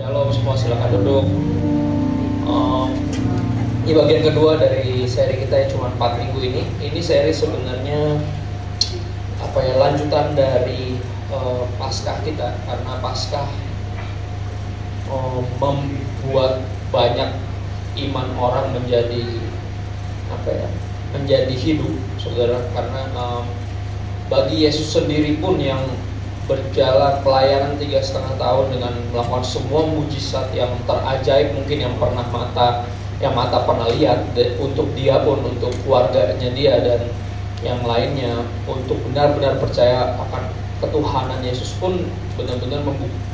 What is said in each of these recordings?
Shalom semua, silakan duduk. Ini bagian kedua dari seri kita yang cuma 4 minggu ini. Ini seri sebenarnya lanjutan dari Paskah kita, karena Paskah membuat banyak iman orang menjadi menjadi hidup, saudara. Karena bagi Yesus sendiri pun yang berjalan pelayanan 3,5 tahun dengan melakukan semua mujizat yang terajaib mungkin yang mata pernah lihat, untuk dia pun, untuk keluarganya dia dan yang lainnya, untuk benar-benar percaya akan ketuhanan Yesus pun benar-benar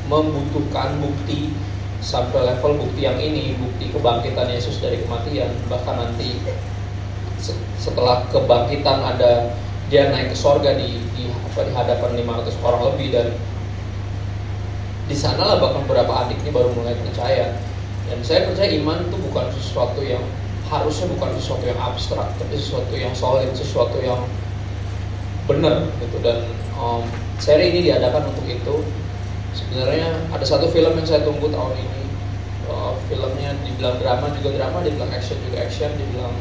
membutuhkan bukti sampai level bukti yang ini, bukti kebangkitan Yesus dari kematian. Bahkan nanti setelah kebangkitan ada dia naik ke sorga di hadapan 500 orang lebih, dan di sanalah bahkan beberapa adik ini baru mulai percaya. Dan saya percaya iman itu bukan sesuatu yang abstrak, tapi sesuatu yang solid, sesuatu yang benar gitu. Dan seri ini diadakan untuk itu. Sebenarnya ada satu film yang saya tunggu tahun ini. Filmnya dibilang drama juga drama, dibilang action juga action, dibilang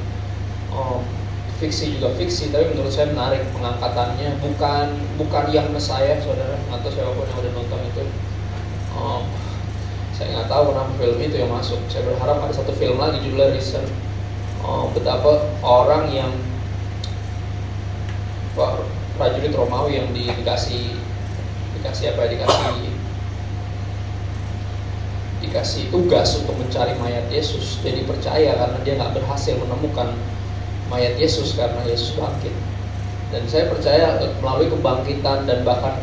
fiksi juga fiksi, tapi menurut saya menarik pengangkatannya. Bukan yang Messiah, saudara, atau siapapun yang udah nonton itu. Saya nggak tahu kenapa film itu yang masuk. Saya berharap ada satu film lagi judulnya Reason. Betapa orang yang prajurit Romawi yang dikasih tugas untuk mencari mayat Yesus, jadi percaya karena dia nggak berhasil menemukan mayat Yesus karena Yesus bangkit. Dan saya percaya melalui kebangkitan dan bahkan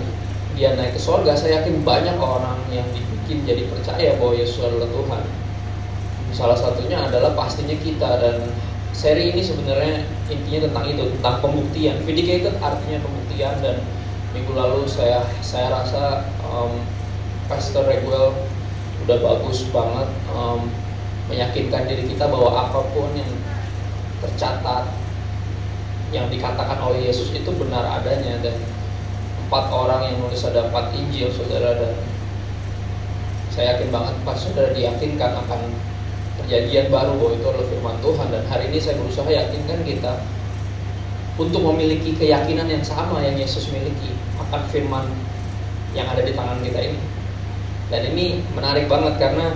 dia naik ke sorga, saya yakin banyak orang yang dibikin jadi percaya bahwa Yesus adalah Tuhan. Salah satunya adalah pastinya kita. Dan seri ini sebenarnya intinya tentang itu, tentang pembuktian. Vindicated artinya pembuktian. Dan minggu lalu saya rasa Pastor Reguel udah bagus banget meyakinkan diri kita bahwa apapun yang tercatat yang dikatakan oleh Yesus itu benar adanya. Dan 4 orang yang nulis ada 4 Injil, saudara, dan saya yakin banget pas saudara diyakinkan akan perjanjian baru bahwa itu adalah firman Tuhan. Dan hari ini saya berusaha yakinkan kita untuk memiliki keyakinan yang sama yang Yesus miliki akan firman yang ada di tangan kita ini. Dan ini menarik banget karena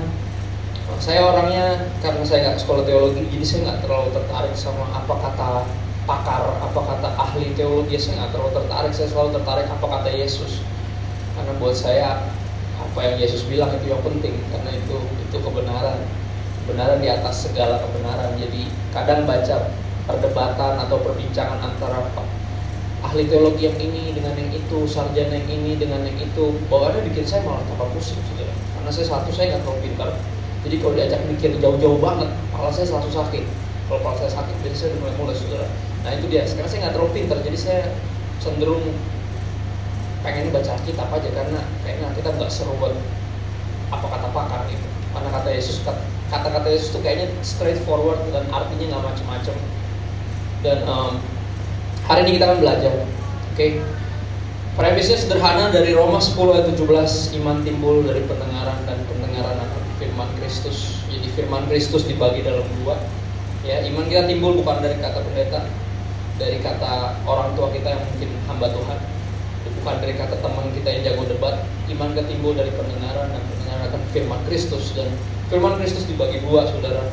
saya orangnya, karena saya nggak sekolah teologi, jadi saya nggak terlalu tertarik sama apa kata pakar, apa kata ahli teologi. Saya nggak terlalu tertarik. Saya selalu tertarik apa kata Yesus, karena buat saya apa yang Yesus bilang itu yang penting, karena itu kebenaran di atas segala kebenaran. Jadi kadang baca perdebatan atau perbincangan antara ahli teologi yang ini dengan yang itu, sarjana yang ini dengan yang itu, bawaannya bikin saya malah tambah pusing, saudara. Karena saya nggak terlalu pintar. Jadi kalau diajak mikir jauh-jauh banget, kepala saya selalu sakit. Kalau kepala saya sakit, jadi saya udah mulai, saudara. Nah itu dia, sekarang saya nggak terlalu pintar, jadi saya cenderung pengen baca Alkitab aja, karena kayaknya kita nggak seru buat apa kata pakar gitu. Karena kata-kata Yesus tuh kayaknya straightforward dan artinya nggak macem-macem. Dan hari ini kita akan belajar, oke? Premisnya sederhana, dari Roma 10 ayat 17, iman timbul dari pendengaran dan pendengaran akan firman Kristus. Jadi firman Kristus dibagi dalam 2. Ya, iman kita timbul bukan dari kata pendeta, dari kata orang tua kita yang mungkin hamba Tuhan, bukan dari kata teman kita yang jago debat. Iman kita timbul dari pendengaran dan pendengaran akan firman Kristus. Dan firman Kristus dibagi 2, saudara.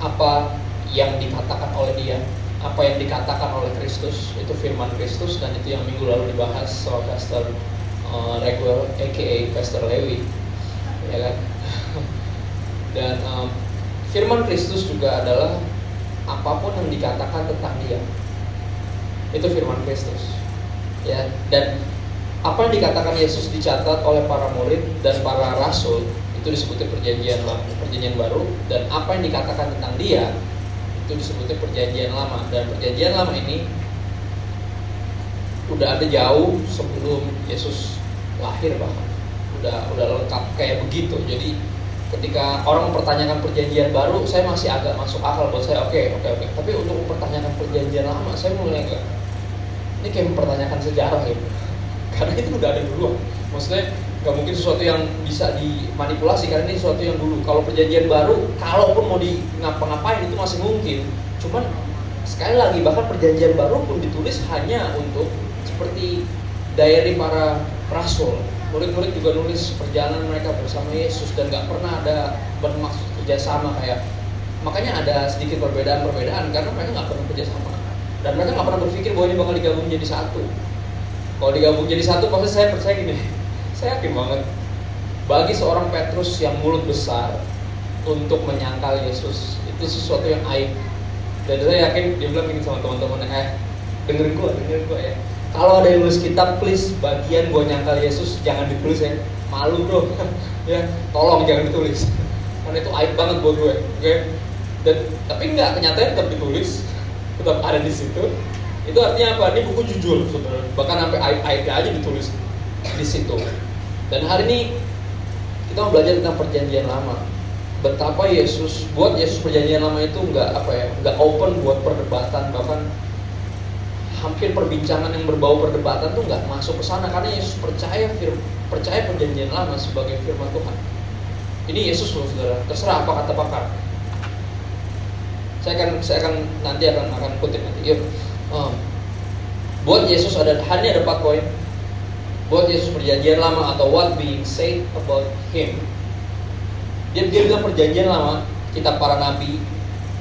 Apa yang dikatakan oleh dia, apa yang dikatakan oleh Kristus, itu firman Kristus. Dan itu yang minggu lalu dibahas sama Pastor Reguel aka Pastor Lewi, ya kan? Dan firman Kristus juga adalah apapun yang dikatakan tentang dia, itu firman Kristus, ya. Dan apa yang dikatakan Yesus dicatat oleh para murid dan para rasul, itu disebutnya perjanjian baru. Dan apa yang dikatakan tentang dia, itu disebutnya perjanjian lama. Dan perjanjian lama ini udah ada jauh sebelum Yesus lahir, bahkan udah lengkap kayak begitu. Jadi ketika orang mempertanyakan perjanjian baru, saya masih agak masuk akal buat saya, oke. Tapi untuk mempertanyakan perjanjian lama, saya mulai ini kayak mempertanyakan sejarah gitu. Karena itu udah ada duluan. Maksudnya Nggak mungkin sesuatu yang bisa dimanipulasi, karena ini sesuatu yang dulu. Kalau perjanjian baru, kalaupun mau di ngapa-ngapain itu masih mungkin. Cuman sekali lagi, bahkan perjanjian baru pun ditulis hanya untuk seperti diary para rasul. Murid-murid juga nulis perjalanan mereka bersama Yesus, dan nggak pernah ada bermaksud kerjasama kayak. Makanya ada sedikit perbedaan karena mereka nggak pernah kerjasama, dan mereka nggak pernah berpikir bahwa ini bakal digabung jadi satu. Kalau digabung jadi satu, pasti saya percaya gini, saya yakin banget bagi seorang Petrus yang mulut besar untuk menyangkal Yesus itu sesuatu yang aib. Dan saya yakin dia bilang gini sama teman-teman, dengerin gua ya. Kalau ada yang nulis kitab, please bagian gua nyangkal Yesus jangan ditulis ya, malu bro. Ya, tolong jangan ditulis, karena itu aib banget buat gue. Oke? Dan tapi enggak, kenyataannya tetap ditulis, tetap ada di situ. Itu artinya apa? Ini buku jujur, saudara. Bahkan sampai aib-aibnya aja ditulis di situ. Dan hari ini kita mau belajar tentang perjanjian lama. Betapa Yesus perjanjian lama itu nggak open buat perdebatan, bahkan hampir perbincangan yang berbau perdebatan tuh nggak masuk ke sana, karena Yesus percaya perjanjian lama sebagai firman Tuhan. Ini Yesus loh, saudara. Terserah apa kata pakar. Saya akan nanti akan kutip nanti. Yuk. Buat Yesus hari ini ada 4 poin. Buat Yesus perjanjian lama atau what being said about him. Dia bilang perjanjian lama, kitab para nabi,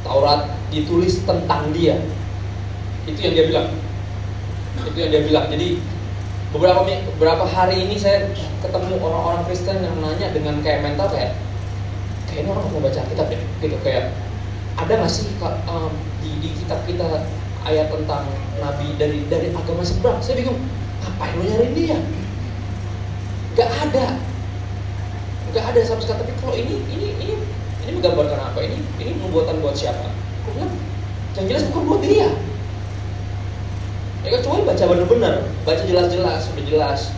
Taurat ditulis tentang dia. Itu yang dia bilang. Jadi beberapa hari ini saya ketemu orang-orang Kristen yang nanya dengan kayak mental kayaknya orang mau baca kitab deh, gitu. Kayak ada nggak sih di kitab kita ayat tentang nabi dari agama seberang? Saya bingung, ngapain lo nyariin dia? Gak ada sama sekali. Tapi kalau ini menggambarkan apa? Ini pembuatan buat siapa? Aku bilang, yang jelas bukan buat dia. Ya kan, coba baca benar-benar, baca jelas-jelas, sudah jelas.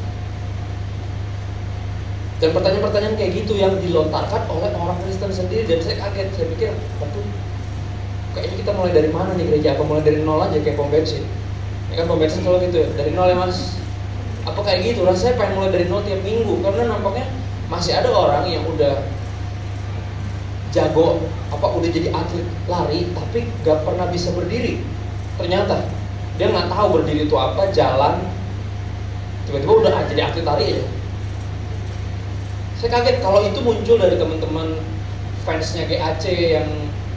Dan pertanyaan-pertanyaan kayak gitu yang dilontarkan oleh orang Kristen sendiri, dan saya kaget. Saya pikir, waduh, kayaknya kita mulai dari mana nih gereja? Apa mulai dari nol aja kayak pom bensin? Ya kan, pom bensin selalu gitu ya, dari nol ya mas. Apa kayak gitu? Rasanya pengen mulai dari nol tiap minggu, karena nampaknya masih ada orang yang udah jago, udah jadi atlet lari, tapi gak pernah bisa berdiri. Ternyata dia nggak tahu berdiri itu apa, jalan, tiba-tiba udah jadi atlet lari aja. Saya kaget kalau itu muncul dari teman-teman fansnya GAC yang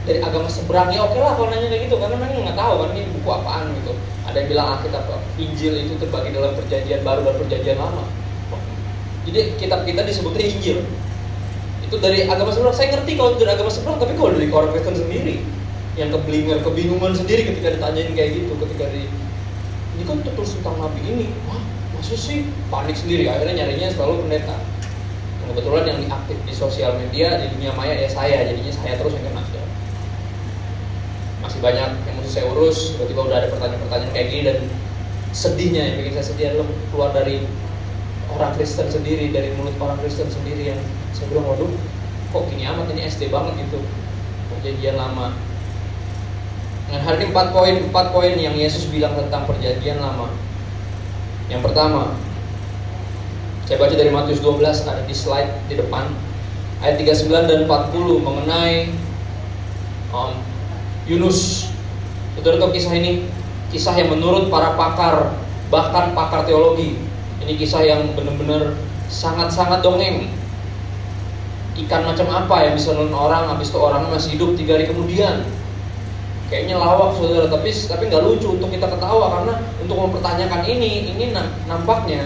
dari agama seberang. Ya oke lah kalau nanya kayak gitu, karena mereka nggak tahu kan ini buku apaan gitu. Ada yang bilang Alkitab Injil itu terbagi dalam perjanjian baru dan perjanjian lama. Jadi kitab kita disebutnya Injil. Itu dari agama seberang. Saya ngerti kalau dari agama seberang, tapi kalau dari orang Kristen sendiri yang kebingungan sendiri ketika ditanyain kayak gitu, ini kan tertulis tentang nabi ini, wah maksud sih, panik sendiri. Akhirnya nyarinya selalu pendeta. Kebetulan yang aktif di sosial media di dunia maya ya saya, jadinya saya terus yang kena. Masih banyak yang mesti saya urus, tiba-tiba udah ada pertanyaan-pertanyaan kayak gini, dan sedihnya yang bikin saya sedih adalah keluar dari orang Kristen sendiri, dari mulut orang Kristen sendiri yang saya bilang, waduh, kok gini amat, ini SD banget gitu, perjanjian lama. Dan hari ini 4 poin yang Yesus bilang tentang perjanjian lama. Yang pertama, saya baca dari Matius 12, ada di slide di depan, ayat 39 dan 40 mengenai Yunus. Itu tahu kisah ini, kisah yang menurut para pakar, bahkan pakar teologi, ini kisah yang benar-benar sangat-sangat dongeng. Ikan macam apa yang bisa nolong orang, habis itu orangnya masih hidup 3 hari kemudian. Kayaknya lawak saudara, tapi nggak lucu untuk kita ketawa, karena untuk mempertanyakan ini nampaknya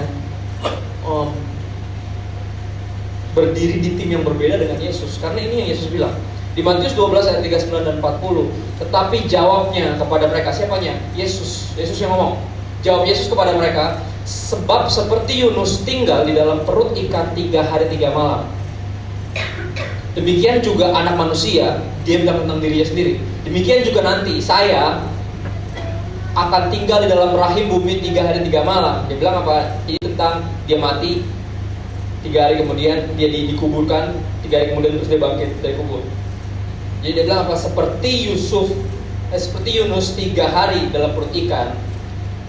berdiri di tim yang berbeda dengan Yesus. Karena ini yang Yesus bilang di Matius 12 ayat 39 dan 40. Tetapi jawabnya kepada mereka, siapanya? Yesus yang ngomong. Jawab Yesus kepada mereka, sebab seperti Yunus tinggal di dalam perut ikan 3 hari 3 malam, demikian juga anak manusia. Dia bilang tentang dirinya sendiri. Demikian juga nanti saya akan tinggal di dalam rahim bumi 3 hari 3 malam. Dia bilang apa? Ini tentang dia mati, 3 hari kemudian dia dikuburkan, 3 hari kemudian terus dia bangkit dari kubur. Jadi dia bilang apa? Seperti Yunus 3 hari dalam perut ikan,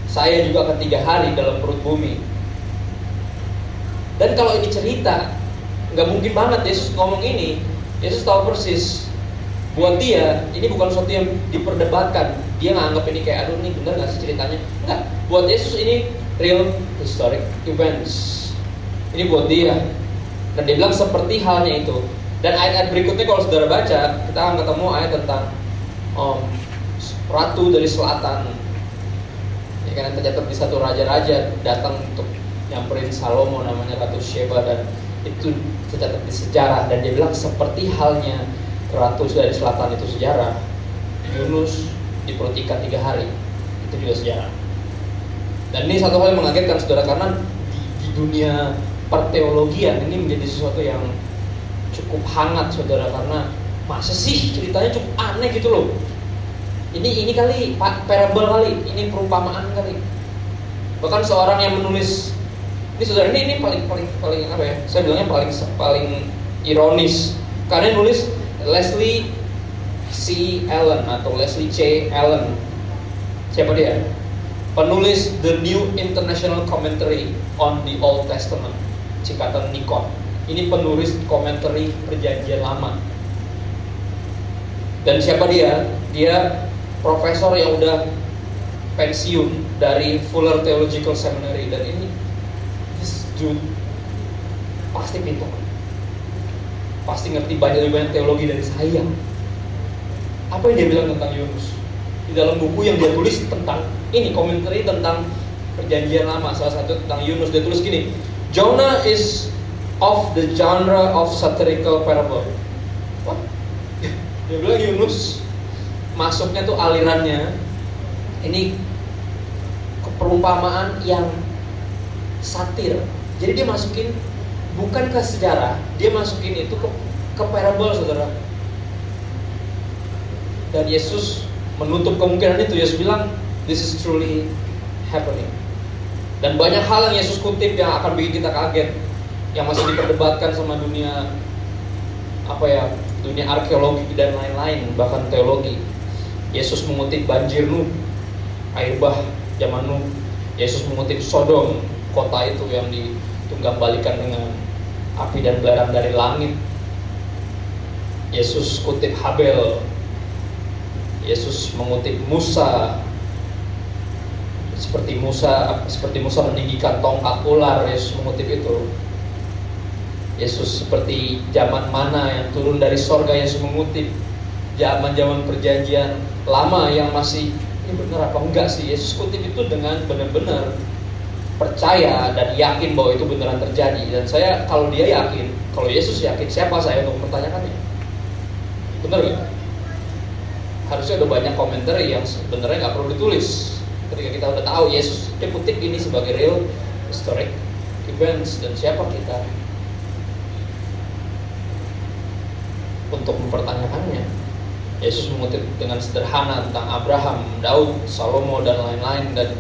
saya juga akan 3 hari dalam perut bumi. Dan kalau ini cerita, nggak mungkin banget Yesus ngomong ini. Yesus tahu persis. Buat dia, ini bukan sesuatu yang diperdebatkan. Dia nggak anggap ini kayak, aduh ini bener nggak sih ceritanya? Enggak. Buat Yesus ini real historic events. Ini buat dia. Dan dia bilang seperti halnya itu. Dan ayat-ayat berikutnya kalau saudara baca, kita akan ketemu ayat tentang ratu dari selatan. Ya kan, yang tercatat di satu raja-raja datang untuk nyamperin Salomo, namanya Ratu Sheba, dan itu tercatat di sejarah. Dan dia bilang seperti halnya ratu dari selatan itu sejarah. Yunus di perut ikan 3 hari, itu juga sejarah. Dan ini satu hal yang mengagetkan saudara, karena di dunia perteologian ini menjadi sesuatu yang cukup hangat saudara, karena masa sih ceritanya cukup aneh gitu loh. Ini kali parable kali, ini perumpamaan kali. Bahkan seorang yang menulis ini saudara, ini paling apa ya? Saya bilangnya paling ironis. Karena yang nulis Leslie C. Allen atau Leslie C. Allen. Siapa dia? Penulis The New International Commentary on the Old Testament, singkatan NICOT. Ini penulis komentari Perjanjian Lama. Dan siapa dia? Dia profesor yang udah pensiun dari Fuller Theological Seminary. Dan ini this dude pasti pintar, pasti ngerti lebih banyak teologi dari saya. Apa yang dia bilang tentang Yunus? Di dalam buku yang dia tulis tentang ini, komentari tentang Perjanjian Lama, salah satu tentang Yunus, dia tulis gini: Jonah is of the genre of satirical parable. What? Dia bilang Yunus masuknya tuh alirannya ini keperumpamaan yang satir. Jadi dia masukin bukan ke sejarah, dia masukin itu ke parable saudara. Dan Yesus menutup kemungkinan itu. Yesus bilang this is truly happening. Dan banyak hal yang Yesus kutip yang akan bikin kita kaget, yang masih diperdebatkan sama dunia dunia arkeologi dan lain-lain, bahkan teologi. Yesus mengutip banjir Nuh, air bah zaman Nuh. Yesus mengutip Sodom, kota itu yang ditunggambalikan dengan api dan belerang dari langit. Yesus kutip Habel. Yesus mengutip Musa, seperti Musa meninggikan tongkat ular. Yesus mengutip itu. Yesus seperti zaman mana yang turun dari sorga, Yesus mengutip. Zaman-zaman perjanjian lama yang masih, ini benar apa enggak sih? Yesus kutip itu dengan benar-benar percaya dan yakin bahwa itu beneran terjadi. Dan saya, kalau dia yakin, kalau Yesus yakin, siapa saya untuk mempertanyakannya? Benar gak? Harusnya ada banyak komentar yang sebenarnya nggak perlu ditulis. Ketika kita udah tahu Yesus, dia kutip ini sebagai real historic events. Dan siapa kita untuk mempertanyakannya? Yesus mengutip dengan sederhana tentang Abraham, Daud, Salomo, dan lain-lain. Dan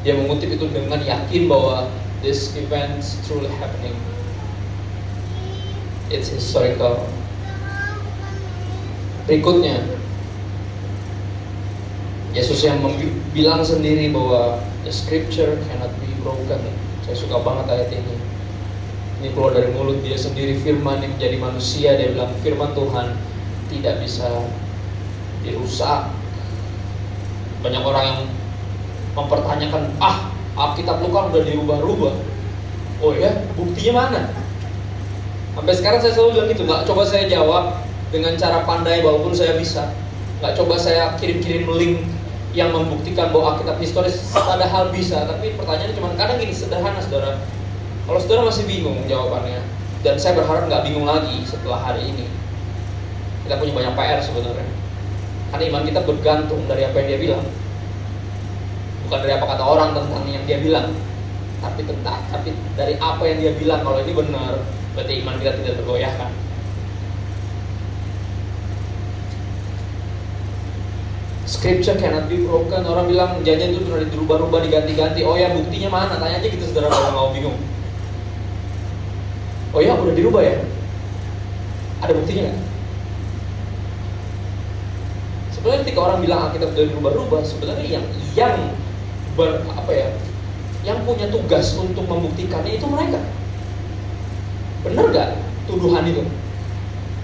dia mengutip itu dengan yakin bahwa this event is truly happening. It's historical. Berikutnya, Yesus yang bilang sendiri bahwa the scripture cannot be broken. Saya suka banget ayat ini. Ini keluar dari mulut dia sendiri, firman yang menjadi manusia. Dia bilang firman Tuhan tidak bisa dirusak. Banyak orang yang mempertanyakan, Alkitab lu kan udah dirubah-rubah. Oh ya, buktinya mana? Sampai sekarang saya selalu bilang gitu, nggak coba saya jawab dengan cara pandai walaupun saya bisa. Nggak coba saya kirim-kirim link yang membuktikan bahwa Alkitab historis, padahal bisa. Tapi pertanyaannya cuma kadang gini, sederhana saudara. Kalau saudara masih bingung jawabannya, dan saya berharap nggak bingung lagi setelah hari ini. Kita punya banyak PR sebenarnya. Karena iman kita bergantung dari apa yang dia bilang. Bukan dari apa kata orang tentang yang dia bilang, tapi dari apa yang dia bilang. Kalau ini benar, berarti iman kita tidak tergoyahkan. Scripture cannot be broken. Orang bilang janjian itu sudah dirubah-rubah, diganti-ganti. Oh ya, buktinya mana? Tanya aja gitu saudara kalau mau bingung. Oh ya, udah dirubah ya? Ada buktinya nggak? Sebenarnya ketika orang bilang Alkitab sudah dirubah-rubah, sebenarnya yang Yang punya tugas untuk membuktikannya itu mereka. Benar gak tuduhan itu?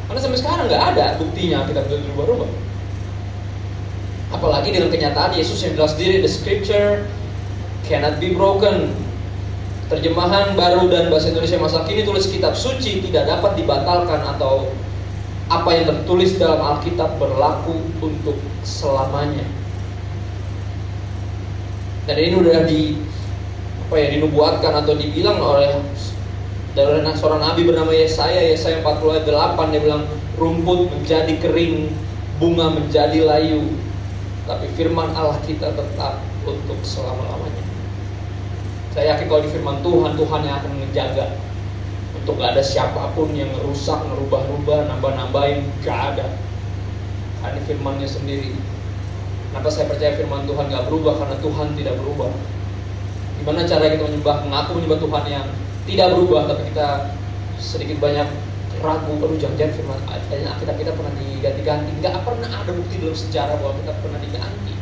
Karena sampai sekarang gak ada buktinya kita betul berubah-ubah. Apalagi dengan kenyataan Yesus yang jelas diri, the scripture cannot be broken. Terjemahan baru dan bahasa Indonesia masa kini tulis kitab suci tidak dapat dibatalkan, atau apa yang tertulis dalam Alkitab berlaku untuk selamanya. Dan ini udah dinubuatkan atau dibilang oleh seorang nabi bernama Yesaya 40 ayat 8. Dia bilang, rumput menjadi kering, bunga menjadi layu, tapi firman Allah kita tetap untuk selama-lamanya. Saya yakin kalau di firman Tuhan, Tuhan yang akan menjaga untuk gak ada siapapun yang merusak, merubah-rubah, nambah-nambahin. Gak ada. Ada firmannya sendiri. Kenapa saya percaya firman Tuhan gak berubah? Karena Tuhan tidak berubah. Gimana cara kita mengaku menyembah Tuhan yang tidak berubah, tapi kita sedikit banyak ragu, aduh jangan-jangan firman Alkitab kita pernah diganti-ganti. Gak pernah ada bukti dalam sejarah bahwa kita pernah diganti.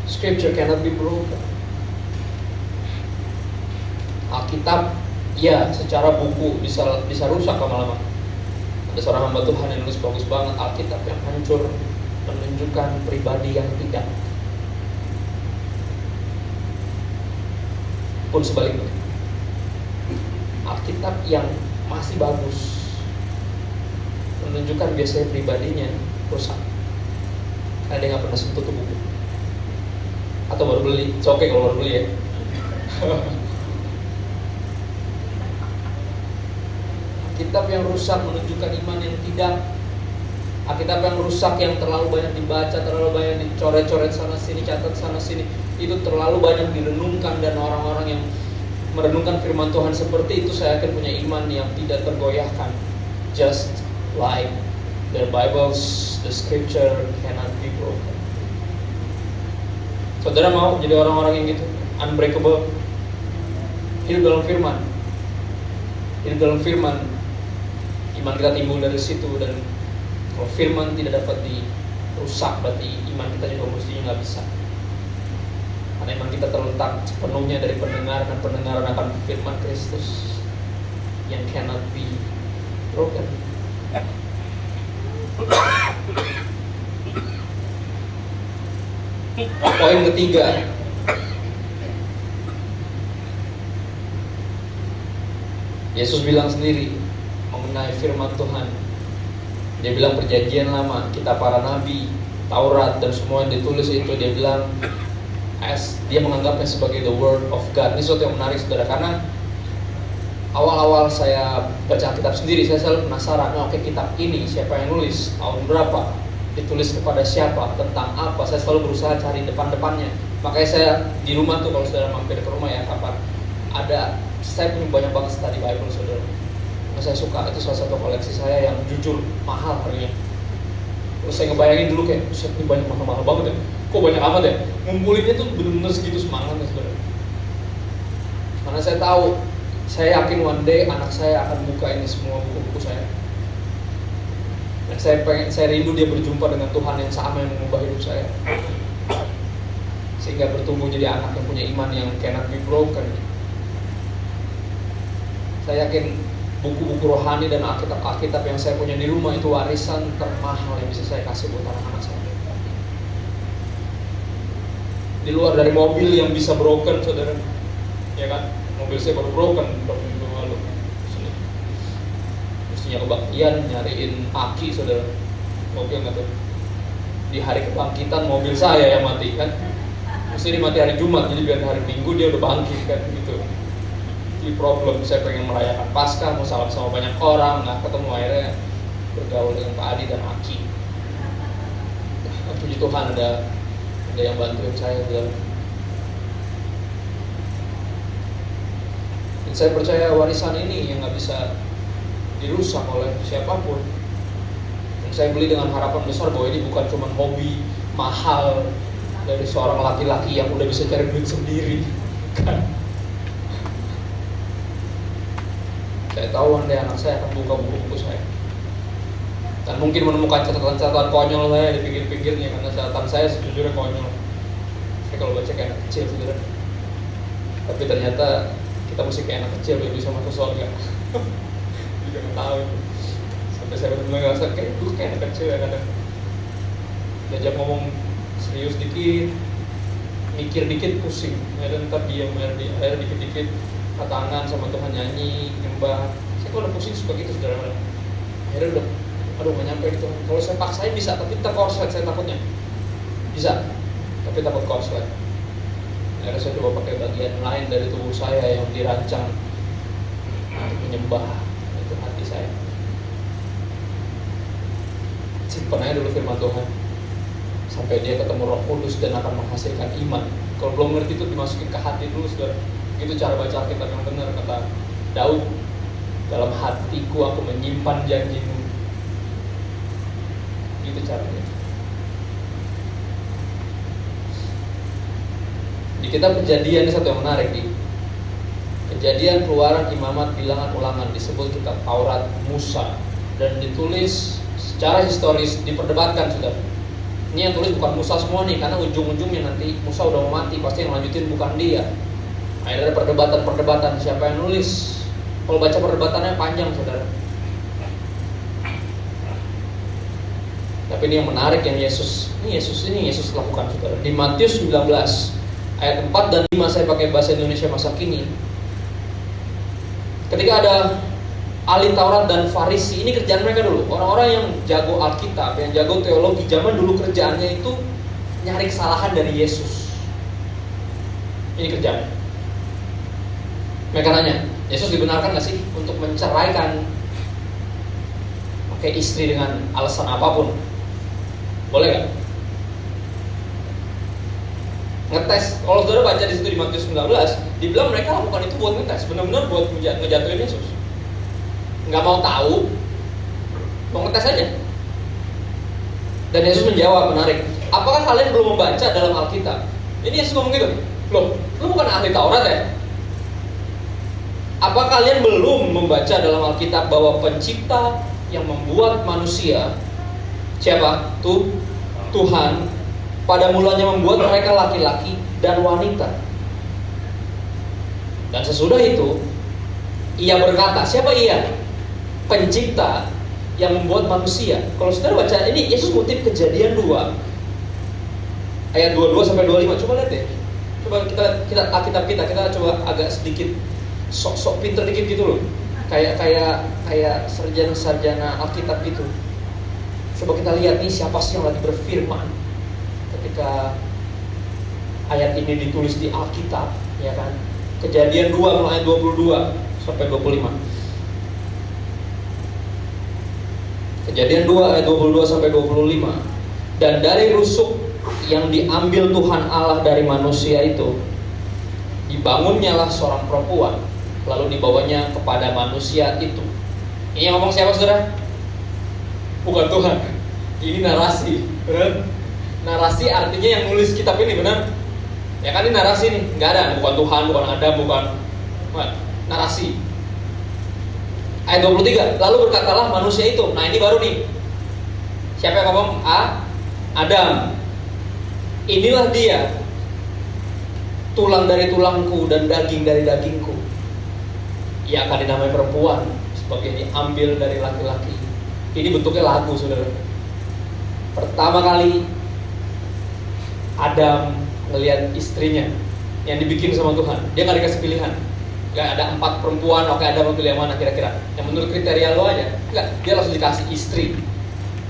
Scripture cannot be broken. Alkitab, ya secara buku bisa rusak lama-lama. Ada seorang hamba Tuhan yang nulis bagus banget, Alkitab yang hancur menunjukkan pribadi yang tidak. Pun sebaliknya, Alkitab yang masih bagus menunjukkan biasanya pribadinya rusak. Karena dia gak pernah sentuh tuh buku. Atau baru beli, it's okay kalau baru beli ya. Alkitab yang rusak menunjukkan iman yang tidak. Alkitab yang rusak yang terlalu banyak dibaca, terlalu banyak dicoret-coret sana sini, catat sana sini, itu terlalu banyak direnungkan, dan orang-orang yang merenungkan firman Tuhan seperti itu saya yakin punya iman yang tidak tergoyahkan. Just like the Bibles, the scripture cannot be broken. Saudara mau jadi orang-orang yang gitu, unbreakable, hidup dalam firman, iman kita timbul dari situ. Dan kalau firman tidak dapat dirusak, berarti iman kita juga mestinya nggak bisa. Karena iman kita terletak sepenuhnya dari pendengaran, dan pendengaran akan firman Kristus yang cannot be broken. Poin ketiga, Yesus bilang sendiri mengenai firman Tuhan. Dia bilang perjanjian lama, kitab para nabi, Taurat dan semua yang ditulis itu, dia bilang dia menganggapnya sebagai the word of God. Ini sesuatu yang menarik saudara, karena awal-awal saya baca kitab sendiri, saya selalu penasaran, oke, kitab ini siapa yang nulis, tahun berapa, ditulis kepada siapa, tentang apa. Saya selalu berusaha cari depan-depannya. Makanya saya di rumah tuh, kalau saudara mampir ke rumah ya, kapan ada, saya punya banyak banget study Bible saudara. Karena saya suka, itu salah satu koleksi saya yang jujur mahal harganya. Terus saya ngebayangin dulu kayak, ini banyak mahal-mahal banget ya, kok banyak amat ya. Ngumpulinnya tuh bener-bener segitu semangatnya saudara. Karena saya tahu, saya yakin one day anak saya akan buka ini semua buku-buku saya. Dan saya rindu dia berjumpa dengan Tuhan yang sama, yang mengubah hidup saya, sehingga bertumbuh jadi anak yang punya iman yang cannot be broken. Saya yakin buku-buku rohani dan Alkitab yang saya punya di rumah itu warisan termahal yang bisa saya kasih buat anak-anak saya. Di luar dari mobil yang bisa broken saudara, ya kan? Mobil saya baru broken beberapa minggu lalu. Mestinya kebaktian nyariin aki saudara, mobil nggak tuh. Di hari kebangkitan mobil saya yang mati kan. Mesti dia mati hari Jumat, jadi biar hari Minggu dia udah bangkit kan gitu. Di problem, saya pengen merayakan Paskah, mau salam sama banyak orang, nggak ketemu, akhirnya bergaul dengan Pak Adi dan Aki. Puji Tuhan ada yang bantuin saya dalam. Dan saya percaya warisan ini yang nggak bisa dirusak oleh siapapun. Dan saya beli dengan harapan besar bahwa ini bukan cuma hobi mahal dari seorang laki-laki yang udah bisa cari duit sendiri kan. Saya tahu nanti anak saya akan buka buku-buku saya. Dan mungkin menemukan catatan-catatan konyol saya di pinggir-pinggirnya, karena catatan saya sejujurnya konyol. Saya kalau baca kayak anak kecil saudara. Tapi ternyata kita mesti kayak anak kecil biar bisa masuk surga. Juga nggak tahu. Sampai saya benar-benar ngerasa kayak anak kecil ya kadang. Diajak ngomong serius dikit, mikir dikit pusing, ya dan ntar diam, akhirnya dikit-dikit tangan sama Tuhan nyanyi, nyembah. Saya kalau udah pusing suka gitu saudara. Akhirnya udah, aduh nggak nyampe gitu. Kalau saya paksain bisa, tapi ntar korslet saya takutnya. Bisa, tapi takut korslet. Akhirnya saya coba pakai bagian lain dari tubuh saya yang dirancang untuk menyembah, itu hati saya. Simpan aja dulu firman Tuhan sampai dia ketemu Roh Kudus dan akan menghasilkan iman. Kalau belum ngerti itu dimasukin ke hati dulu saudara. Itu cara baca Alkitab yang benar, kata Daud, dalam hatiku aku menyimpan janjimu. Itu caranya. Di kitab Kejadian ini satu yang menarik, di Kejadian, Keluaran, Imamat, Bilangan, Ulangan disebut kitab Taurat Musa dan ditulis secara historis, diperdebatkan saudara. Ini yang tulis bukan Musa semua nih, karena ujung-ujungnya nanti Musa udah mau mati, pasti yang lanjutin bukan dia. Akhirnya ada perdebatan siapa yang nulis. Kalau baca perdebatannya panjang saudara. Tapi ini yang menarik yang Yesus lakukan saudara. Di Matius 19 ayat 4 dan 5, saya pakai bahasa Indonesia masa kini. Ketika ada ahli Taurat dan Farisi, ini kerjaan mereka dulu. Orang-orang yang jago Alkitab, yang jago teologi, zaman dulu kerjaannya itu nyari kesalahan dari Yesus. Ini kerjaan. Mereka nanya, Yesus dibenarkan gak sih untuk menceraikan pakai istri dengan alasan apapun? Boleh gak? Ngetes. Kalau saudara baca di situ di Matius 19, dibilang mereka lakukan itu buat ngetes, benar-benar buat ngejatuhin Yesus. Nggak mau tahu, mau ngetes aja. Dan Yesus menjawab, menarik, apakah kalian belum membaca dalam Alkitab? Ini Yesus ngomong gitu, loh, lu bukan ahli Taurat ya? Apa kalian belum membaca dalam Alkitab bahwa pencipta yang membuat manusia, siapa? Tuhan, pada mulanya membuat mereka laki-laki dan wanita. Dan sesudah itu, ia berkata, siapa ia? Pencipta yang membuat manusia. Kalau saudara baca ini, Yesus kutip Kejadian 2 ayat 22 sampai 25. Coba lihat deh. Coba kita Alkitab kita coba agak sedikit sok-sok pinter dikit gitu loh. Kayak sarjana Alkitab gitu. Coba kita lihat nih siapa sih yang lagi berfirman ketika ayat ini ditulis di Alkitab, ya kan? Kejadian 2 mulai ayat 22 sampai 25. Kejadian 2 ayat 22 sampai 25. Dan dari rusuk yang diambil Tuhan Allah dari manusia itu, dibangunnyalah seorang perempuan, lalu dibawanya kepada manusia itu. Ini yang ngomong siapa saudara? Bukan Tuhan. Ini narasi, benar? Narasi artinya yang nulis kitab ini, benar? Ya kan, ini narasi nih, nggak ada, bukan Tuhan, bukan Adam, bukan narasi. Ayat 23, lalu berkatalah manusia itu. Nah ini baru nih, siapa yang ngomong? Adam. Inilah dia, tulang dari tulangku dan daging dari dagingku. Ia akan dinamai perempuan, sebab ia diambil dari laki-laki. Ini bentuknya lagu saudara. Pertama kali Adam ngelihat istrinya yang dibikin sama Tuhan, dia nggak dikasih pilihan. Gak ada 4 perempuan, oke Adam mau pilih yang mana kira-kira? Yang menurut kriteria lo aja. Enggak, dia langsung dikasih istri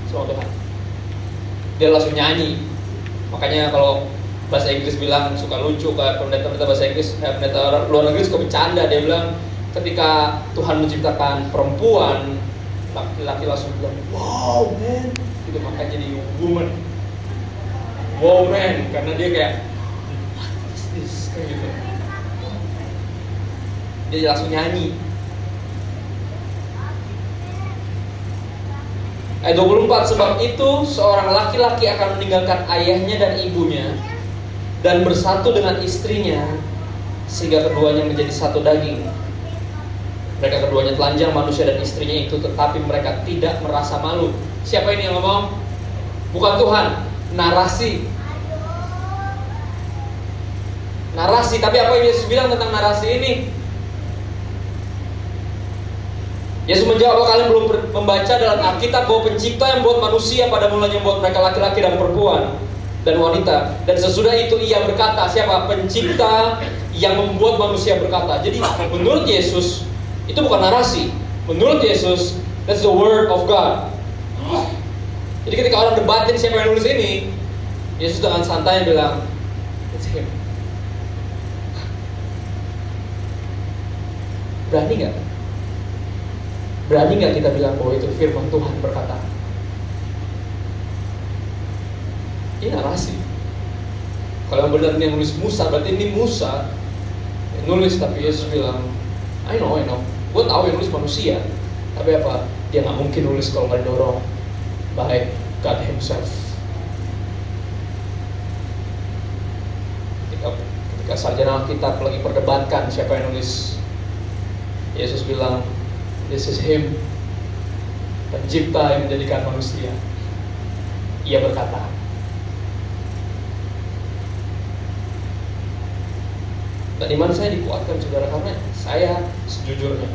sama Tuhan. Dia langsung nyanyi. Makanya kalau bahasa Inggris bilang suka lucu, pendeta-pendeta bahasa Inggris, pendeta luar negeri suka bercanda. Dia bilang ketika Tuhan menciptakan perempuan, laki-laki langsung bilang, wow man, gitu, makanya jadi woman. Wow man, karena dia kayak, what is this? Kayak gitu. Dia langsung nyanyi. Ayat 24, sebab itu seorang laki-laki akan meninggalkan ayahnya dan ibunya dan bersatu dengan istrinya, sehingga keduanya menjadi satu daging. Mereka keduanya telanjang, manusia dan istrinya itu, tetapi mereka tidak merasa malu. Siapa ini yang ngomong? Bukan Tuhan. Narasi. Narasi, tapi apa yang Yesus bilang tentang narasi ini? Yesus menjawab, "Apa kalian belum membaca dalam Alkitab bahwa pencipta yang membuat manusia pada mulanya membuat mereka laki-laki dan perempuan dan wanita, dan sesudah itu ia berkata," siapa? Pencipta yang membuat manusia berkata. Jadi menurut Yesus itu bukan narasi. Menurut Yesus, that's the word of God. Jadi ketika orang debatin siapa yang nulis ini, Yesus dengan santai bilang, it's him. Berani gak? Berani gak kita bilang bahwa itu firman Tuhan berkata? Ini narasi. Kalau benar ini yang nulis Musa, berarti ini Musa yang nulis, tapi Yesus bilang, I know. Gue tahu yang nulis manusia, tapi apa? Dia nggak mungkin nulis kalau nggak didorong by God Himself. Ketika sarjana Alkitab lagi perdebatkan siapa yang nulis, Yesus bilang, this is Him, pencipta yang menjadikan manusia. Ia berkata. Dan iman saya dikuatkan, saudara, karena saya sejujurnya,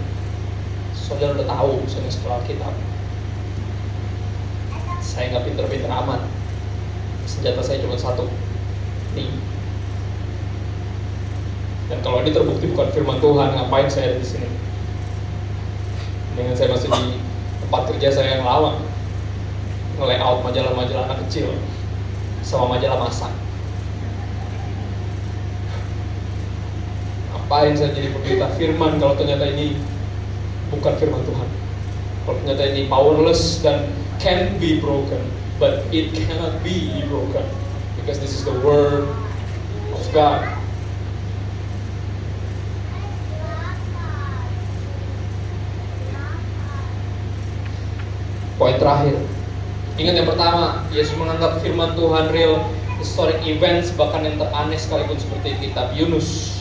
saudara udah tahu, saya sekolah Alkitab, saya nggak pinter-pinter amat. Senjata saya cuma satu, nih. Dan kalau ini terbukti bukan firman Tuhan, ngapain saya di sini? Dengan saya masih di tempat kerja saya yang lama, nge-layout majalah-majalah anak kecil sama majalah masak. Ngapain saya jadi pemberita firman kalau ternyata ini bukan firman Tuhan? Kalau ternyata ini powerless dan can be broken, but it cannot be broken because this is the word of God. Poin terakhir, ingat yang pertama, Yesus menganggap firman Tuhan real historic events, bahkan yang teraneh sekalipun seperti kitab Yunus.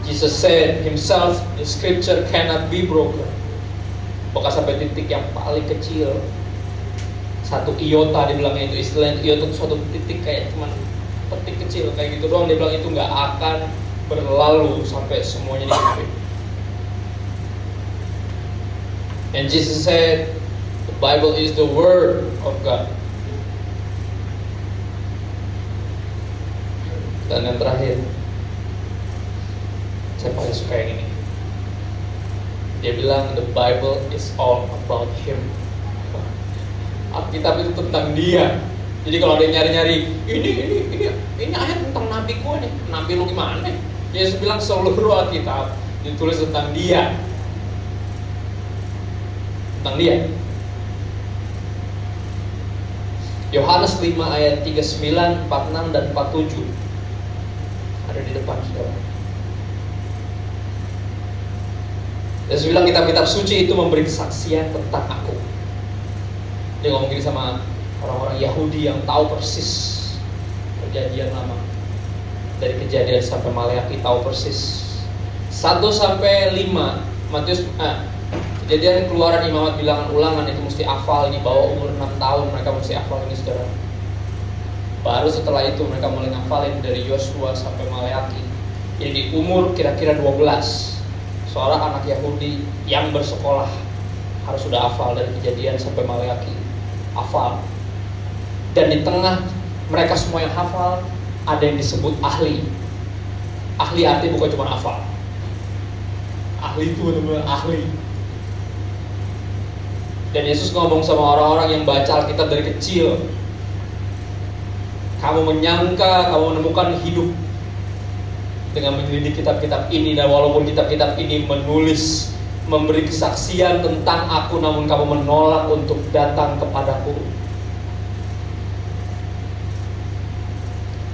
Jesus said himself, the scripture cannot be broken. Bahkan sampai titik yang paling kecil, satu iota, dia bilangnya itu, istilahnya iota itu suatu titik kayak cuman petik kecil kayak gitu doang, dia bilang itu nggak akan berlalu sampai semuanya dihidupi. And Jesus said, the Bible is the word of God. Dan yang terakhir, saya paling suka yang ini. Dia bilang the Bible is all about Him. Alkitab itu tentang Dia. Jadi kalau ada yang nyari-nyari, ini ayat tentang Nabi gue nih. Nabi lu gimana? Yesus bilang seluruh Alkitab ditulis tentang Dia. Tentang Dia. Yohanes 5 ayat 39, 46 dan 47 ada di depan saudara. Yesus bilang kitab-kitab suci itu memberi kesaksian tentang aku. Dia ngomong gini sama orang-orang Yahudi yang tahu persis perjanjian lama. Dari Kejadian sampai Maleakhi tahu persis. 1 sampai 5 Matius Kejadian, Keluaran, Imamat, Bilangan, Ulangan itu mesti hafal. Ini bawa umur 6 tahun mereka mesti hafal ini saudara. Baru setelah itu mereka mulai ngafalin dari Yosua sampai Maleakhi. Jadi di umur kira-kira 12 seorang anak Yahudi yang bersekolah harus sudah hafal dari Kejadian sampai Maleakhi. Hafal. Dan di tengah mereka semua yang hafal, ada yang disebut ahli. Ahli arti bukan cuma hafal. Ahli itu benar-benar ahli. Dan Yesus ngomong sama orang-orang yang baca Alkitab dari kecil, kamu menyangka kamu menemukan hidup dengan menyelidiki kitab-kitab ini, dan walaupun kitab-kitab ini menulis, memberi kesaksian tentang aku, namun kamu menolak untuk datang kepadaku.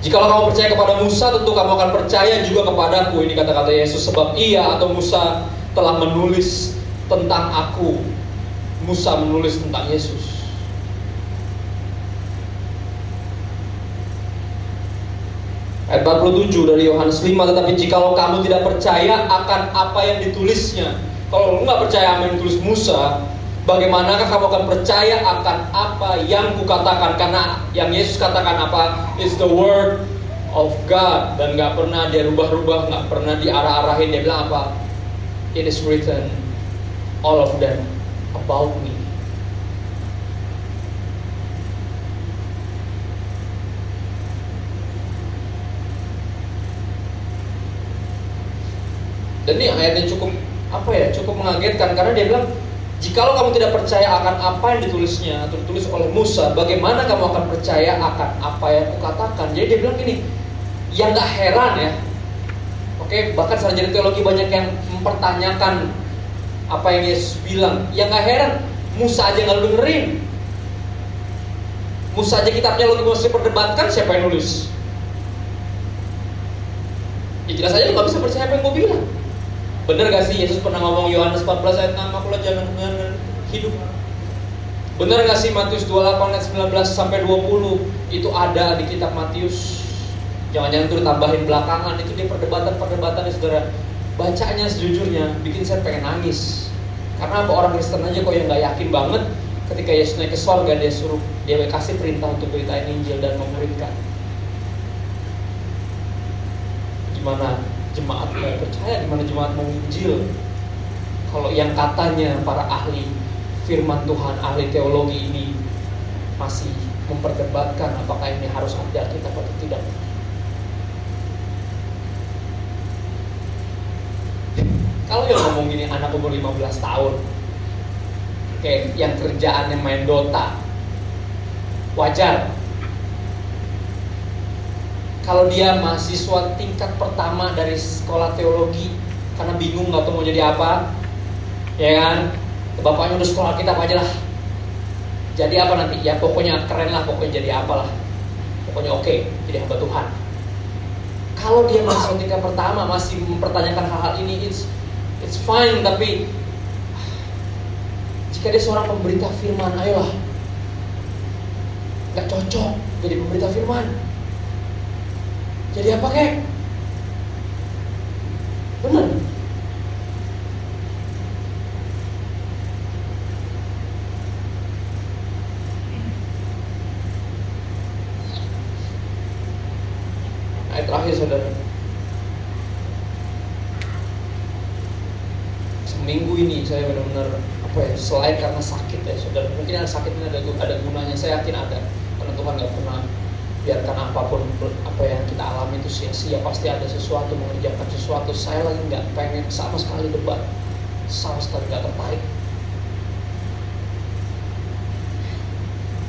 Jikalau kamu percaya kepada Musa, tentu kamu akan percaya juga kepadaku. Ini kata-kata Yesus, sebab ia atau Musa telah menulis tentang aku. Musa menulis tentang Yesus. Ayat 47 dari Yohanes 5, tetapi jikalau kamu tidak percaya akan apa yang ditulisnya, kalau lu nggak percaya apa yang ditulis Musa, bagaimanakah kamu akan percaya akan apa yang kukatakan? Karena yang Yesus katakan apa? It's the word of God, dan nggak pernah dia rubah-rubah, nggak pernah diarah-arahin. Dia bilang apa? It is written, all of them about me. Dan ini ayatnya cukup cukup mengagetkan, karena dia bilang, jikalau kamu tidak percaya akan apa yang ditulisnya, tertulis oleh Musa, bagaimana kamu akan percaya akan apa yang kukatakan? Jadi dia bilang gini, yang gak heran ya, bahkan sarjana teologi banyak yang mempertanyakan apa yang Yesus bilang. Yang gak heran, Musa aja gak lu dengerin. Musa aja kitabnya lu masih perdebatkan, siapa yang nulis? Ya jelas aja lu gak bisa percaya apa yang gue bilang. Bener gak sih Yesus pernah ngomong Yohanes 14 ayat 6, akulah jalan kebenaran hidup? Bener gak sih Matius 28 ayat 19 sampai 20 itu ada di kitab Matius? Jangan-jangan itu ditambahin belakangan, itu dia perdebatan ya saudara. Bacanya sejujurnya bikin saya pengen nangis. Karena apa, orang Kristen aja kok yang gak yakin banget ketika Yesus naik ke sorga, dia kasih perintah untuk beritain Injil dan memuridkan. Gimana jemaat gak percaya, gimana jemaat mau Injil kalau yang katanya para ahli firman Tuhan, ahli teologi ini masih memperdebatkan apakah ini harus ada Alkitab atau tidak? Kalau yang ngomong gini anak umur 15 tahun kayak yang kerjaannya main Dota, wajar. Kalau dia mahasiswa tingkat pertama dari sekolah teologi karena bingung nggak tahu mau jadi apa, ya kan? Bapaknya udah sekolah kitab aja lah. Jadi apa nanti? Ya pokoknya keren lah, pokoknya jadi apalah. Pokoknya oke, jadi hamba Tuhan. Kalau dia mahasiswa tingkat pertama masih mempertanyakan hal-hal ini, it's fine. Tapi jika dia seorang pemberita firman, ayolah, nggak cocok jadi pemberita firman. Jadi apa kek? Benar. Ayat terakhir saudara. Seminggu ini saya benar-benar selain karena sakit ya saudara. Mungkin ada sakit ini ada gunanya. Saya yakin ada. Karena Tuhan nggak pernah biarkan apapun apa yang kita alami itu sia-sia. Pasti ada sesuatu, mengerjakan sesuatu. Saya lagi nggak pengen sama sekali debat, sama sekali nggak tertarik.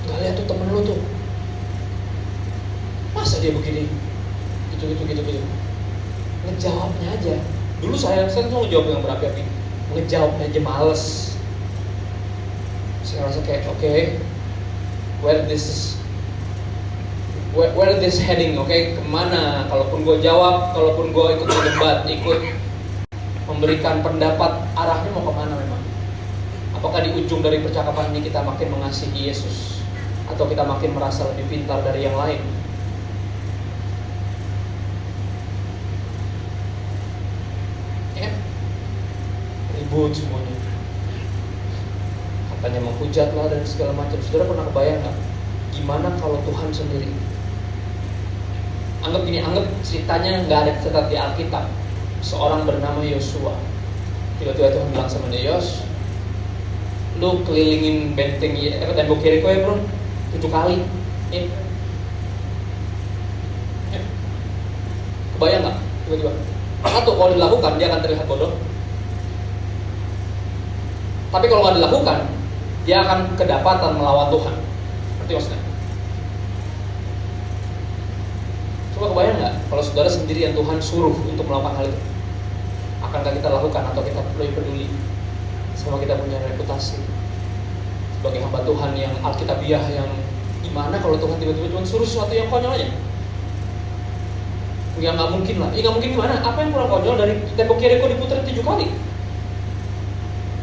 Nggak lihat tuh temen lu tuh, masa dia begini, gitu. Ngejawabnya aja. Dulu saya tuh ngejawab yang berapi-api, ngejawabnya aja males. Saya rasa kayak where this heading, kemana? Kalaupun gue jawab, kalaupun gue ikut berdebat, ikut memberikan pendapat, arahnya mau kemana memang? Apakah di ujung dari percakapan ini kita makin mengasihi Yesus, atau kita makin merasa lebih pintar dari yang lain? Ya, ribut semuanya. Katanya menghujat lah dan segala macam. Saudara pernah kebayang nggak? Gimana kalau Tuhan sendiri? Anggap ceritanya nggak ada tercatat di Alkitab. Seorang bernama Yosua. Tiba-tiba Tuhan bilang sama dia, Yos, lu kelilingin benteng tembok Yeriko ya bro, 7 kali. Kebayang nggak? Tiba-tiba. Satu, kalau dilakukan dia akan terlihat bodoh. Tapi kalau nggak dilakukan, dia akan kedapatan melawan Tuhan. Ngerti maksudnya? Coba kebayang nggak kalau saudara sendiri yang Tuhan suruh untuk melakukan hal itu? Akankah kita lakukan atau kita lebih peduli sama kita punya reputasi sebagai hamba Tuhan yang alkitabiah, yang gimana kalau Tuhan tiba-tiba Tuhan suruh sesuatu yang konyol aja? Ya nggak mungkin lah. Nggak mungkin gimana? Apa yang kurang konyol dari tembok Yeriko diputar 7 kali?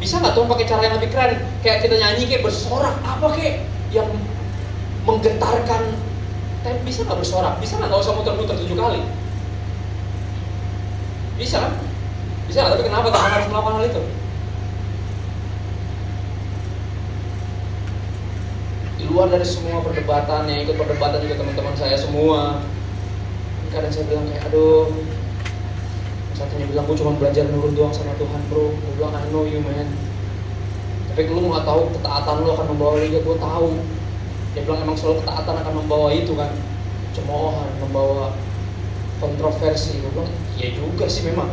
Bisa nggak Tuhan pakai cara yang lebih keren? Kayak kita nyanyi, kayak bersorak, apa kayak yang menggetarkan? Tapi bisa nggak bersorak? Bisa nggak usah muter-muter 7 kali? Bisa kan? Bisa, tapi kenapa Tuhan harus melakukan hal itu? Di luar dari semua perdebatan, yang ikut perdebatan juga teman-teman saya semua. Kadang saya bilang kayak, aduh, satunya bilang, gue cuma belajar nurut doang sama Tuhan bro. Gue bilang, I know you man, tapi lu gak tahu ketaatan lu akan membawa dia. Gue tahu. Dia bilang emang selalu ketaatan akan membawa itu kan, cemoohan, membawa kontroversi. Gue bilang, iya juga sih memang.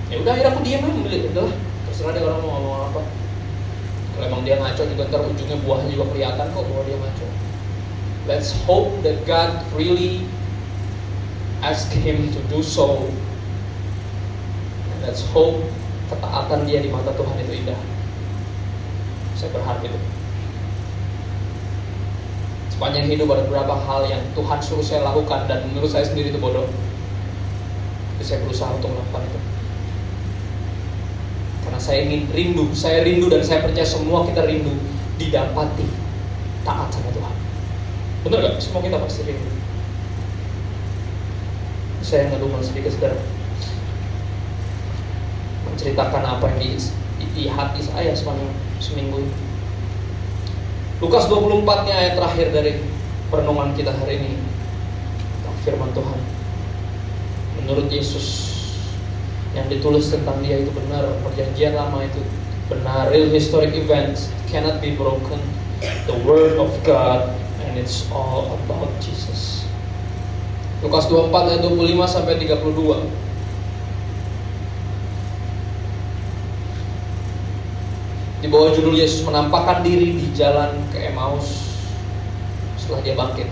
Ya udah, akhirnya aku diam aja, udahlah, terserah dia orang mau ngomong apa. Kalau emang dia ngaco juga ntar ujungnya buahnya juga kelihatan kok bahwa dia ngaco. Let's hope that God really ask him to do so. And let's hope ketaatan dia di mata Tuhan itu indah. Saya berharap itu. Sepanjang hidup ada beberapa hal yang Tuhan suruh saya lakukan dan menurut saya sendiri itu bodoh. Tapi saya berusaha untuk melakukan itu. Karena saya rindu dan saya percaya semua kita rindu didapati taat sama Tuhan. Benar gak? Semua kita pasti rindu. Saya ngedumel sedikit saudara, menceritakan apa yang di hati saya sepanjang seminggu ini. Lukas 24-nya ayat terakhir dari perenungan kita hari ini, firman Tuhan. Menurut Yesus, yang ditulis tentang dia itu benar, perjanjian lama itu benar, real historic events cannot be broken, the word of God, and it's all about Jesus. Lukas 24 ayat 25 sampai 32. Di bawah judul Yesus menampakkan diri di jalan ke Emmaus setelah dia bangkit.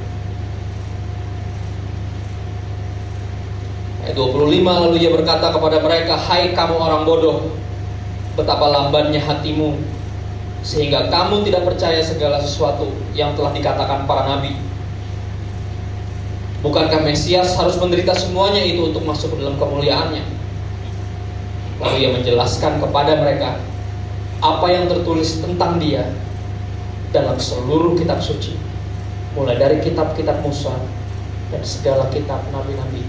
Ayat 25, lalu ia berkata kepada mereka, hai kamu orang bodoh, betapa lambannya hatimu, sehingga kamu tidak percaya segala sesuatu yang telah dikatakan para nabi. Bukankah Mesias harus menderita semuanya itu untuk masuk ke dalam kemuliaannya? Lalu ia menjelaskan kepada mereka apa yang tertulis tentang dia dalam seluruh kitab suci, mulai dari kitab-kitab Musa dan segala kitab nabi-nabi.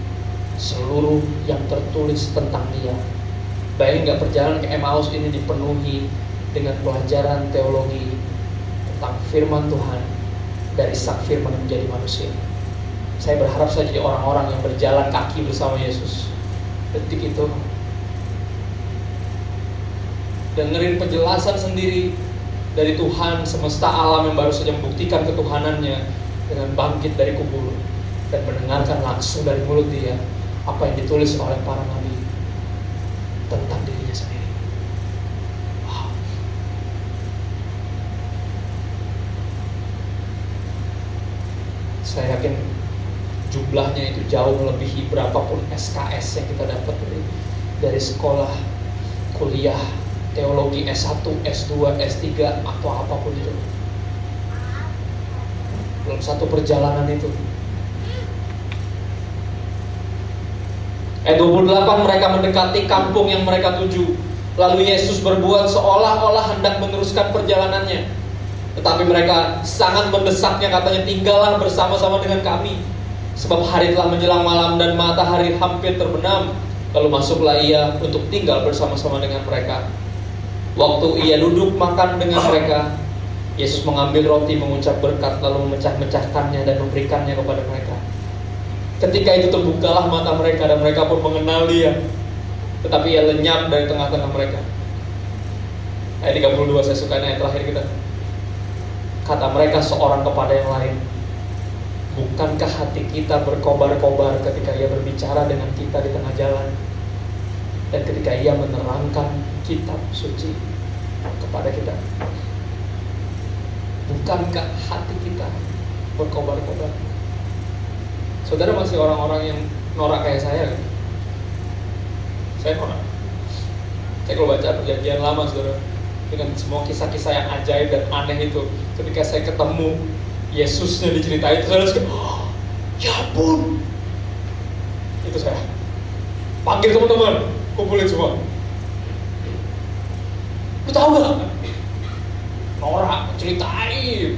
Seluruh yang tertulis tentang dia. Bayangin gak perjalanan ke Emmaus ini dipenuhi dengan pelajaran teologi tentang firman Tuhan, dari sang firman menjadi manusia. Saya berharap saya jadi orang-orang yang berjalan kaki bersama Yesus detik itu, dengerin penjelasan sendiri dari Tuhan semesta alam yang baru saja membuktikan ketuhanannya dengan bangkit dari kubur, dan mendengarkan langsung dari mulut dia apa yang ditulis oleh para nabi tentang dirinya sendiri. Wow. Saya yakin jumlahnya itu jauh melebihi berapapun SKS yang kita dapat dari sekolah, kuliah, teologi S1, S2, S3 atau apapun itu. Belum satu perjalanan itu. Ayat 28, mereka mendekati kampung yang mereka tuju. Lalu Yesus berbuat seolah-olah hendak meneruskan perjalanannya. Tetapi mereka sangat mendesaknya, katanya, tinggallah bersama-sama dengan kami, sebab hari telah menjelang malam dan matahari hampir terbenam. Lalu masuklah ia untuk tinggal bersama-sama dengan mereka. Waktu ia duduk makan dengan mereka, Yesus mengambil roti, mengucap berkat, lalu memecah-mecahkannya dan memberikannya kepada mereka. Ketika itu terbukalah mata mereka dan mereka pun mengenal dia, tetapi ia lenyap dari tengah-tengah mereka. Ayat 32, saya suka ayat terakhir kita. Kata mereka seorang kepada yang lain, bukankah hati kita berkobar-kobar ketika ia berbicara dengan kita di tengah jalan, dan ketika ia menerangkan kitab suci kepada kita? Bukankah hati kita berkobar-kobar? Saudara masih orang-orang yang norak kayak saya kan? Saya norak. Saya kalau baca perjanjian lama, saudara, dengan semua kisah-kisah yang ajaib dan aneh itu, ketika saya ketemu Yesusnya diceritain, saudara suka, oh, ya ampun. Itu saya panggil teman-teman, kumpulin semua. Lu tahu gak? Norak, ceritain.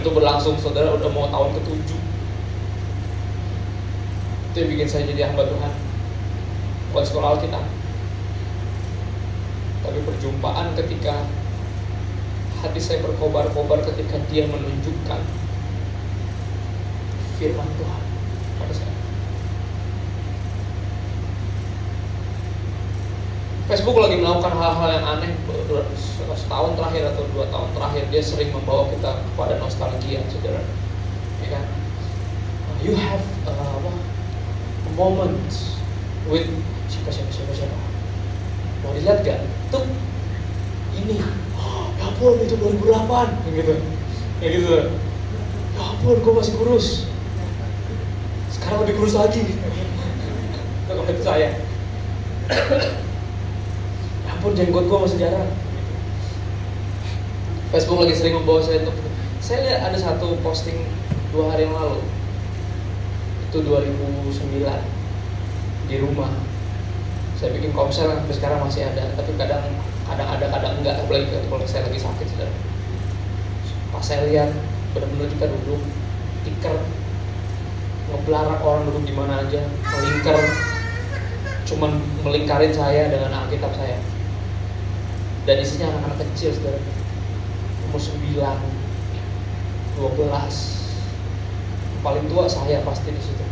Itu berlangsung, saudara, udah mau tahun ke-7. Itu yang bikin saya jadi hamba Tuhan. bukan sekolah Alkitab, tapi perjumpaan ketika hati saya berkobar-kobar ketika dia menunjukkan firman Tuhan pada saya. Facebook lagi melakukan hal-hal yang aneh. Setahun terakhir atau 2 tahun terakhir dia sering membawa kita kepada nostalgia, saudara. Ya kan? You have a moment with siapa. Mau dilihat gak? Tuh ini, ya ampun itu 2008 gitu. Ya gitu. Ya ampun gue masih kurus. Sekarang lebih kurus lagi. Itu saya. Ya ampun jenggot gue masih jarang. Facebook lagi sering membawa saya untuk. Saya lihat ada satu posting 2 hari yang lalu. Itu 2009 di rumah. Saya bikin komsel sampai sekarang masih ada, tapi kadang ada kadang enggak, apalagi kalau saya lagi sakit saudara. Pas saya lihat benar-benar kita duduk tiker ngebelarak orang duduk di mana aja, melingkar, cuman melingkarin saya dengan Alkitab saya. Dan isinya anak-anak kecil saudara, umur 9, 12. Paling tua saya pasti di situ.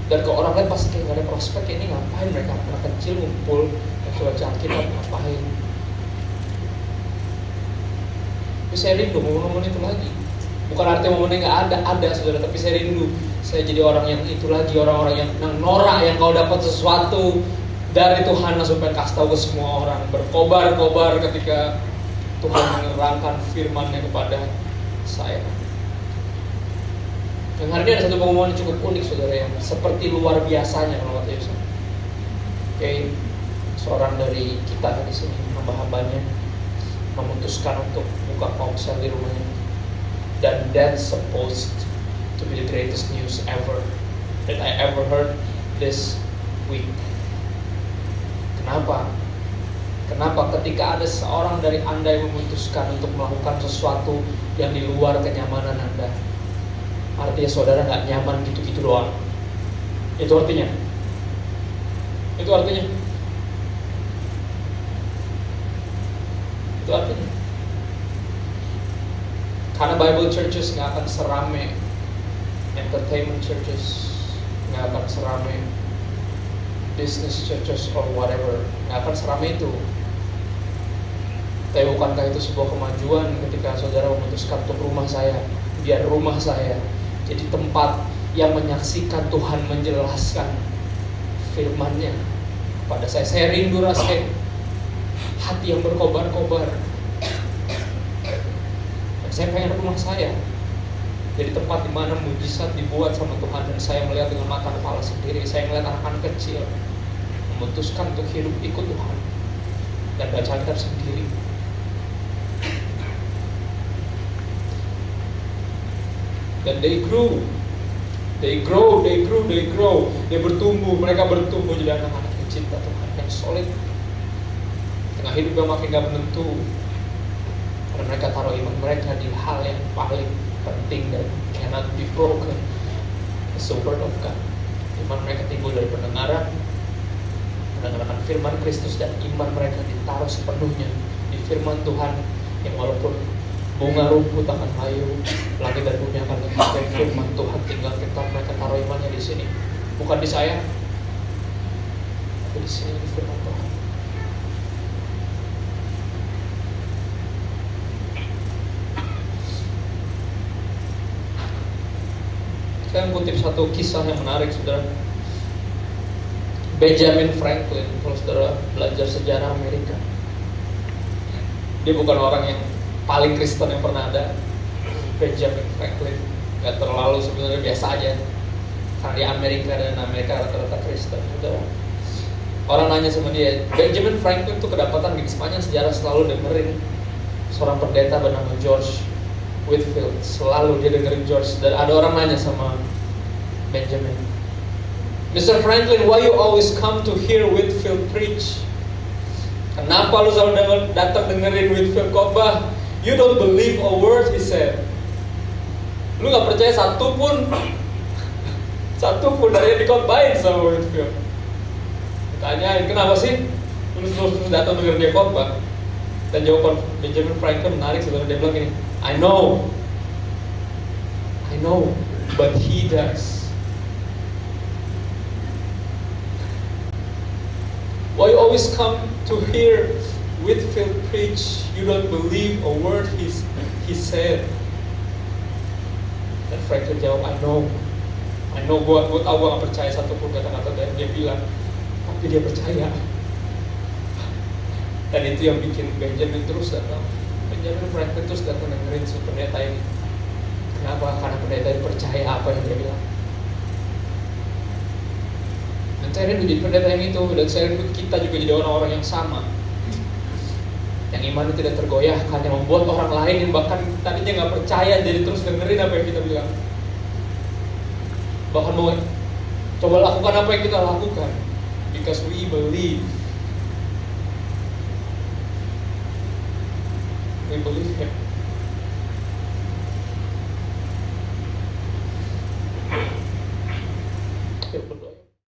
Dan ke orang lain pasti kayak gak ada prospek, ini ngapain mereka anak kecil ngumpul baca Alkitab, ngapain? Tapi saya rindu momen-momen itu lagi. Bukan artinya momennya gak ada saudara, tapi saya rindu saya jadi orang yang itu lagi, orang-orang yang norak, yang kalau dapat sesuatu dari Tuhan langsung pengen kasih tahu ke semua orang, berkobar-kobar ketika Tuhan menerangkan firman-Nya kepada saya. Yang hari ini ada satu pengumuman yang cukup unik saudara, yang seperti luar biasanya kalau kata Yesus. Oke, seorang dari kita di sini, hamba-hambanya, memutuskan untuk buka ponsel di rumahnya. Dan that's supposed to be the greatest news ever that I ever heard this week. Kenapa? Kenapa ketika ada seorang dari Anda yang memutuskan untuk melakukan sesuatu yang di luar kenyamanan Anda, artinya saudara gak nyaman gitu-gitu doang. Itu artinya. Itu artinya. Karena Bible churches gak akan serame entertainment churches, gak akan serame business churches or whatever, gak akan serame itu. Tapi bukankah itu sebuah kemajuan ketika saudara memutuskan untuk rumah saya, biar rumah saya jadi tempat yang menyaksikan Tuhan menjelaskan firman-Nya kepada saya. Saya rindu rasanya hati yang berkobar-kobar. Dan saya pengen rumah saya jadi tempat di mana mujizat dibuat sama Tuhan, dan saya melihat dengan mata kepala sendiri. Saya melihat anak-anak kecil memutuskan untuk hidup ikut Tuhan dan baca Alkitab sendiri. Dan they grew. Dia bertumbuh, mereka bertumbuh jadi anak-anak yang cinta Tuhan, yang solid. Tengah hidup yang makin gak menentu, karena mereka taruh iman mereka di hal yang paling penting dan cannot be broken. It's the word of God. Iman mereka timbul dari pendengaran firman Kristus, dan iman mereka ditaruh sepenuhnya di firman Tuhan yang walaupun bunga rumput akan layu, langit dan bumi akan lenyap, firman Tuhan tinggal tetap. Mereka taruh imannya di sini, bukan di saya, tapi di sini, di firman Tuhan. Saya mengutip satu kisah yang menarik, saudara. Benjamin Franklin, kalau saudara belajar sejarah Amerika, dia bukan orang yang paling Kristen yang pernah ada. Benjamin Franklin gak terlalu, sebenarnya biasa aja, karena di Amerika, dan Amerika rata-rata Kristen. Saudara, orang nanya sama dia, Benjamin Franklin tuh kedapatan di sepanjang sejarah selalu dengerin seorang pendeta bernama George Whitefield. Selalu dia dengerin George. Dan ada orang nanya sama Benjamin, Mr. Franklin, why you always come to hear Whitefield preach? Kenapa lu selalu datang dengerin Whitefield khotbah? You don't believe a word he said. Lu gak percaya satu pun Satu pun dari yang dikotbahin sama Whitfield. Ditanyain, kenapa sih terus datang dengar dia khotbah? Dan jawaban Benjamin Franklin menarik sebenarnya. Dia bilang gini, I know, but he does. Why you always come to hear Whitfield preach, you don't believe a word he said? Dan Franklin jawab, I know, gue tahu gue gak percaya satupun kata-kata dia bilang, tapi dia percaya. Dan itu yang bikin Benjamin Franklin terus datang dengerin si pendeta ini. Kenapa? Karena pendeta ini percaya apa yang dia bilang. Dan saya rindu jadi pendeta yang itu, dan saya rindu kita juga jadi orang-orang yang sama, yang imannya tidak tergoyahkan, yang membuat orang lain yang bahkan tadinya gak percaya jadi terus dengerin apa yang kita bilang, bahkan mau coba lakukan apa yang kita lakukan, because we believe him. Kita berdoa.